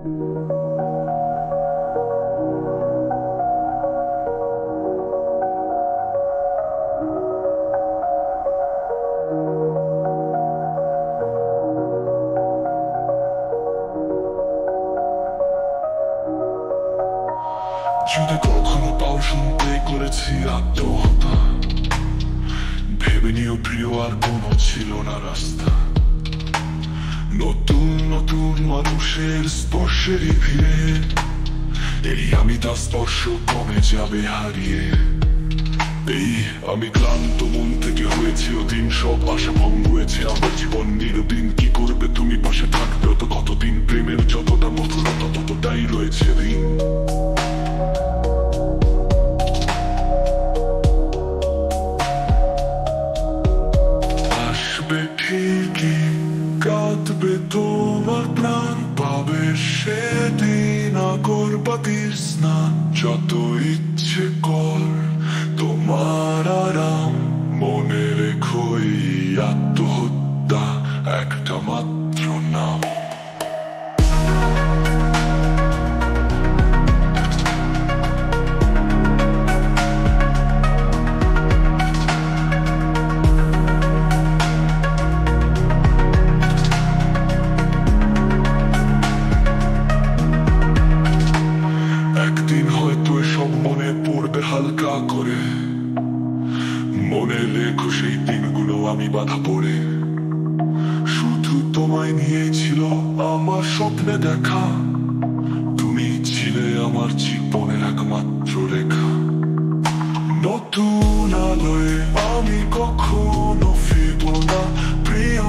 যদি কখনো পাও শুনতে করেছি আত্মহত্যা, ভেবে নিও প্রিয় আর কোনো ছিল না রাস্তা। নতুন নতুন মানুষের স্পর্শেরই ভিড়ে এই আমি তার স্পর্শ কমে যাবে হারিয়ে। এই আমি ক্লান্ত মন থেকে হয়েছে অদিন, সব আশা ভঙ্গ হয়েছে আমার জীবন নিরদিন। কি করবে তুমি, পাশে থাকবে তো কতদিন? প্রেমের যতটা মধুরতা ততটাই রয়েছে ঋণ। আসবে ঠিকই, কাঁদবে তোমার প্রাণ, পাবে সেদিন আগরবাতির স্নান। যত ইচ্ছে কর তোমার আরাম, মনে রেখো এই আত্মহত্যা একটা মাত্র নাম। একদিন হয়তো এসব মনে পড়বে হালকা করে, মনে রেখো সেই দিনগুলো আমি বাধা পড়ে। শুধু তোমায় নিয়ে ছিল আমার স্বপ্নে দেখা, তুমি ছিলে আমার জীবনের একমাত্র রেখা। নতুন আলোয় আমি কখনো ফিরব না, প্রিয়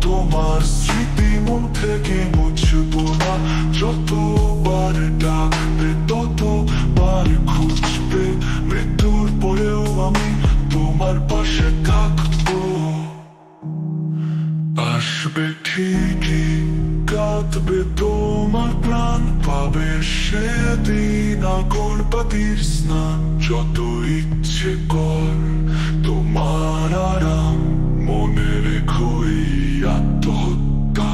তোমার স্মৃতি মন থেকে মুছবো না। যতবার ডাকবে ততবার খুঁজবে, মৃত্যুর পরেও আমি তোমার পাশে থাকবো। আসবে ঠিকই, কাঁদবে তোমার প্রাণ, পাবে সেদিন আগরবাতির স্নান। যত ইচ্ছে কর তোমার আরাম, মনে রেখো এই আত্মহত্যা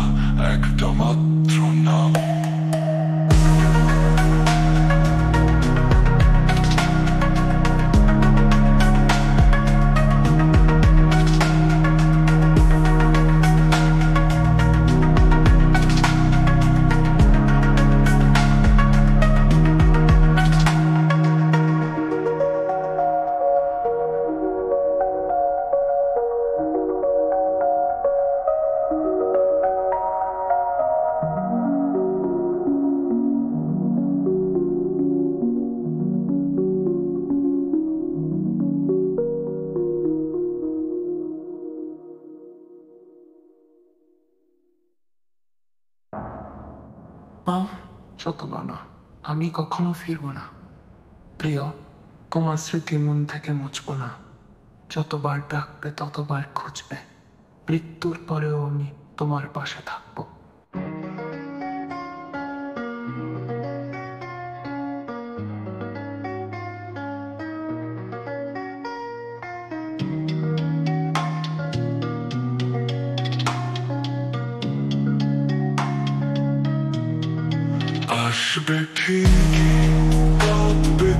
একটা মাত্র নাম। যতবার না, আমি কখনো ফিরবো না। প্রিয় তোমার স্মৃতি মন থেকে মুছবো না। যতবার ডাকবে ততবার খুঁজবে, মৃত্যুর পরেও আমি তোমার পাশে থাকবো। আসবে ঠিকই, কাঁদবে